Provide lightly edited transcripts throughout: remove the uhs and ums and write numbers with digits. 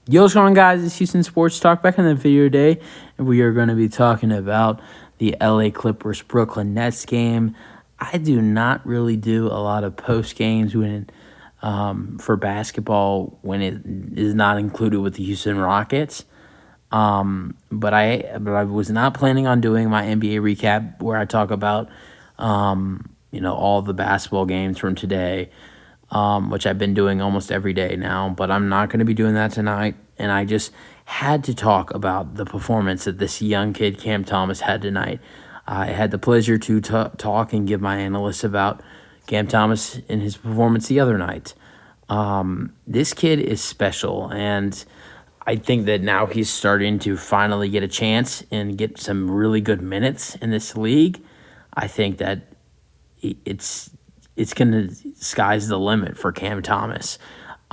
Yo, what's going on, guys? It's Houston Sports Talk back in the video today, and we are going to be talking about the LA Clippers Brooklyn Nets game. I do not really do a lot of post games when for basketball when it is not included with the Houston Rockets. But I was not planning on doing my NBA recap where I talk about all the basketball games from today, which I've been doing almost every day now, but I'm not going to be doing that tonight. And I just had to talk about the performance that this young kid, Cam Thomas, had tonight. I had the pleasure to talk and give my analysts about Cam Thomas and his performance the other night. This kid is special, and I think that now he's starting to finally get a chance and get some really good minutes in this league. I think that it's gonna sky's the limit for Cam Thomas.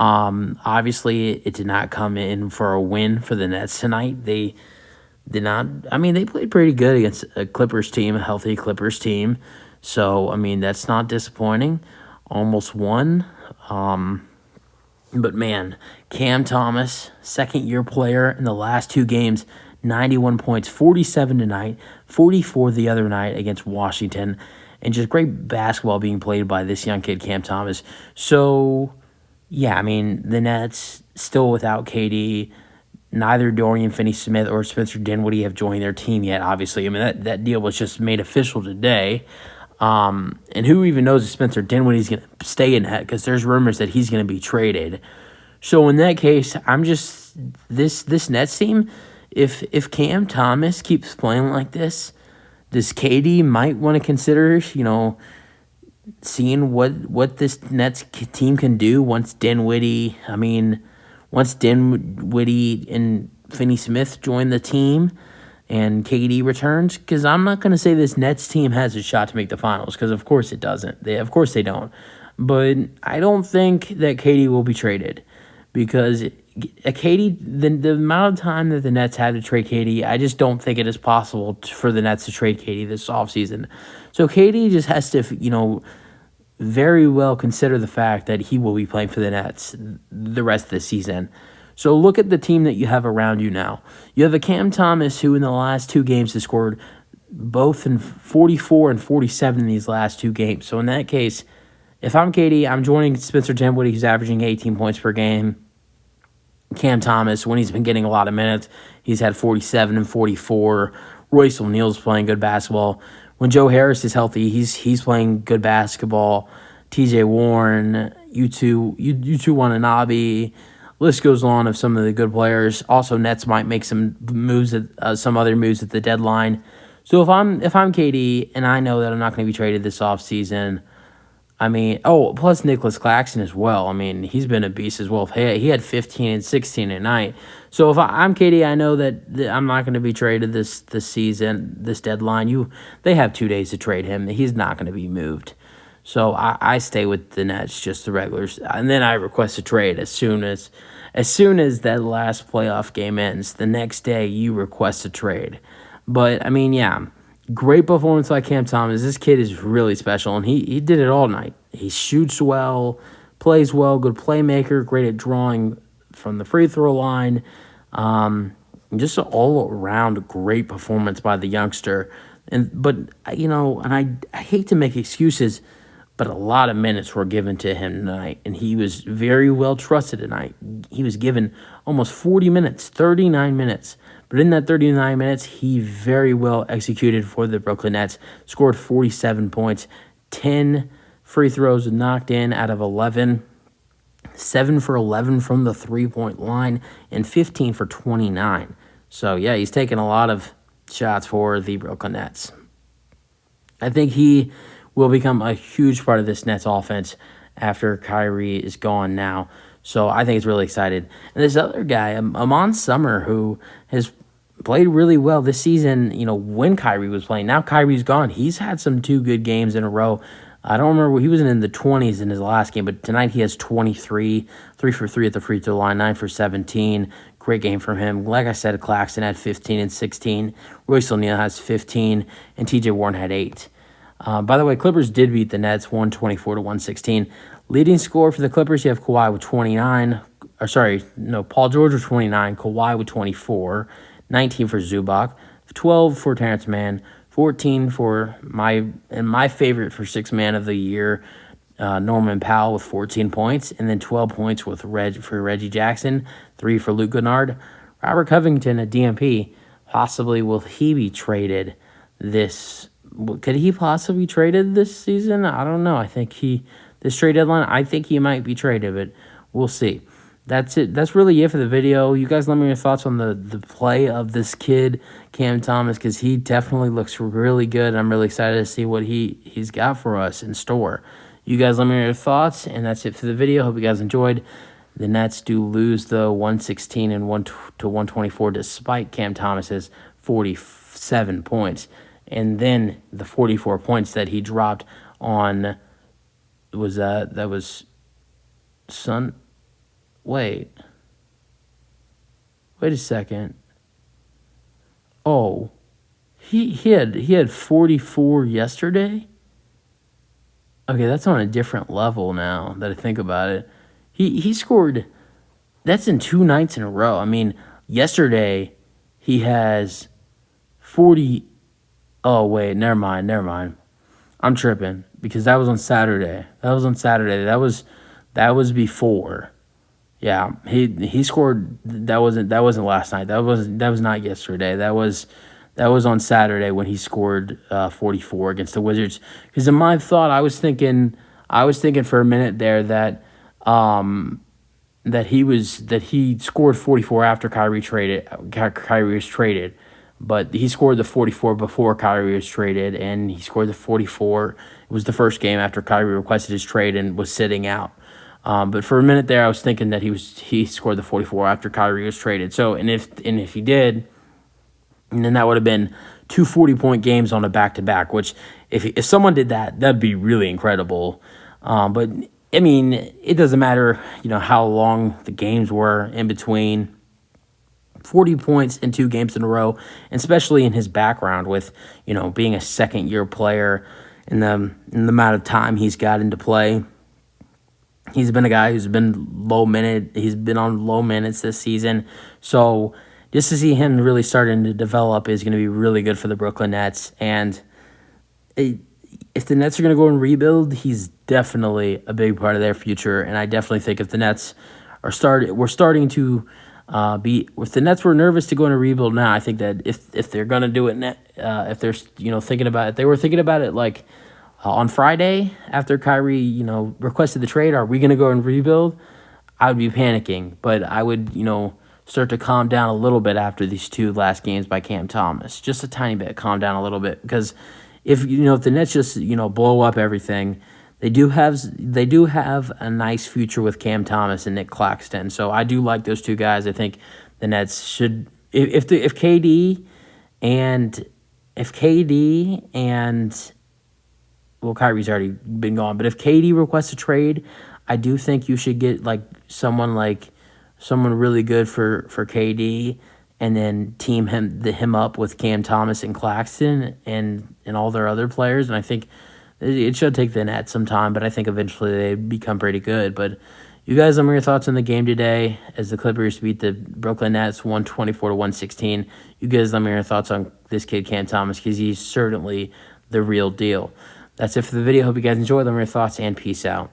Obviously, it did not come in for a win for the Nets tonight. They did not. I mean, they played pretty good against a Clippers team, a healthy Clippers team. So I mean, that's not disappointing. Almost won. But man, Cam Thomas, second-year player in the last two games, 91 points, 47 tonight, 44 the other night against Washington, and just great basketball being played by this young kid, Cam Thomas. So, yeah, I mean, the Nets still without KD. Neither Dorian Finney-Smith or Spencer Dinwiddie have joined their team yet, obviously. I mean, that deal was just made official today. And who even knows if Spencer Dinwiddie's going to stay in that, because there's rumors that he's going to be traded. So in that case, I'm just this Nets team. If Cam Thomas keeps playing like this, does KD might want to consider seeing what this Nets team can do once Dinwiddie and Finney-Smith join the team and KD returns, because I'm not going to say this Nets team has a shot to make the finals, because of course it doesn't. Of course they don't. But I don't think that KD will be traded, because the amount of time that the Nets had to trade KD, I just don't think it is possible for the Nets to trade KD this offseason. So KD just has to, very well consider the fact that he will be playing for the Nets the rest of the season. So look at the team that you have around you now. You have a Cam Thomas who in the last two games has scored both in 44 and 47 in these last two games. So in that case, if I'm KD, I'm joining Spencer Dinwiddie, who's averaging 18 points per game. Cam Thomas, when he's been getting a lot of minutes, he's had 47 and 44. Royce O'Neal's playing good basketball. When Joe Harris is healthy, he's playing good basketball. TJ Warren, U2 Watanabe. List goes on of some of the good players. Also, Nets might make some moves some other moves at the deadline. So if I'm KD and I know that I'm not going to be traded this offseason, plus Nicholas Claxton as well. I mean, he's been a beast as well. He had 15 and 16 at night. So if I'm KD, I know that I'm not going to be traded this season, this deadline. They have 2 days to trade him. He's not going to be moved. So I stay with the Nets, just the regulars, and then I request a trade as soon as that last playoff game ends. The next day, you request a trade. But great performance by Cam Thomas. This kid is really special, and he did it all night. He shoots well, plays well, good playmaker, great at drawing from the free throw line. Just an all-around great performance by the youngster. But I hate to make excuses, but a lot of minutes were given to him tonight, and he was very well trusted tonight. He was given almost 40 minutes, 39 minutes. But in that 39 minutes, he very well executed for the Brooklyn Nets, scored 47 points, 10 free throws knocked in out of 11, 7 for 11 from the three-point line, and 15 for 29. So, yeah, he's taking a lot of shots for the Brooklyn Nets. I think he will become a huge part of this Nets offense after Kyrie is gone now. So I think it's really excited. And this other guy, Amon Summer, who has played really well this season, when Kyrie was playing. Now Kyrie's gone. He's had some 2 good games in a row. I don't remember. He wasn't in the 20s in his last game, but tonight he has 23, 3 for 3 at the free throw line, 9 for 17. Great game from him. Like I said, Claxton had 15 and 16. Royce O'Neal has 15, and TJ Warren had 8. By the way, Clippers did beat the Nets 124-116. Leading scorer for the Clippers, you have Kawhi with 29. Paul George with 29, Kawhi with 24, 19 for Zubac, 12 for Terrence Mann, 14 for my favorite for sixth man of the year, Norman Powell with 14 points, and then 12 points for Reggie Jackson, 3 for Luke Kennard. Robert Covington at DMP, possibly will he be traded this? Could he possibly be traded this season? I don't know. I think this trade deadline, I think he might be traded, but we'll see. That's it. That's really it for the video. You guys let me know your thoughts on the play of this kid, Cam Thomas, because he definitely looks really good. I'm really excited to see what he's got for us in store. You guys let me know your thoughts, and that's it for the video. Hope you guys enjoyed. The Nets do lose, though, 116 and 124, despite Cam Thomas's 47 points. And then the 44 points that he dropped on was Sun. Wait a second. Oh, he had 44 yesterday. Okay, that's on a different level now that I think about it. He scored. That's in 2 nights in a row. I mean, yesterday he has 40. Oh wait, never mind. I'm tripping because that was on Saturday. That was before. Yeah, he scored. That wasn't last night. That was not yesterday. That was on Saturday when he scored 44 against the Wizards. Because in my thought, I was thinking for a minute there that he scored 44 after Kyrie was traded, but he scored the 44 before Kyrie was traded, and he scored the 44. It was the first game after Kyrie requested his trade and was sitting out. But for a minute there, I was thinking that he scored the 44 after Kyrie was traded. So and if he did, then that would have been 2 40-point games on a back-to-back. Which if someone did that, that'd be really incredible. But I mean, it doesn't matter, how long the games were in between. 40 points in 2 games in a row, and especially in his background with being a second-year player, in the amount of time he's got into play. He's been a guy who's been low minute. He's been on low minutes this season. So just to see him really starting to develop is going to be really good for the Brooklyn Nets. And if the Nets are going to go and rebuild, he's definitely a big part of their future. And I definitely think if the Nets if the Nets were nervous to go into rebuild now, I think that if they're going to do it, if they're thinking about it, they were thinking about it like. On Friday, after Kyrie, requested the trade, are we going to go and rebuild? I would be panicking, but I would, start to calm down a little bit after these 2 last games by Cam Thomas. Just a tiny bit, calm down a little bit, because if the Nets just, blow up everything, they do have a nice future with Cam Thomas and Nick Claxton. So I do like those 2 guys. I think the Nets should, if KD and well, Kyrie's already been gone, but if KD requests a trade, I do think you should get someone really good for KD, and then team him up with Cam Thomas and Claxton and all their other players. And I think it should take the Nets some time, but I think eventually they become pretty good. But you guys, let me know your thoughts on the game today as the Clippers beat the Brooklyn Nets 124-116. You guys, let me know your thoughts on this kid Cam Thomas, because he's certainly the real deal. That's it for the video. Hope you guys enjoyed. Let me know your thoughts, and peace out.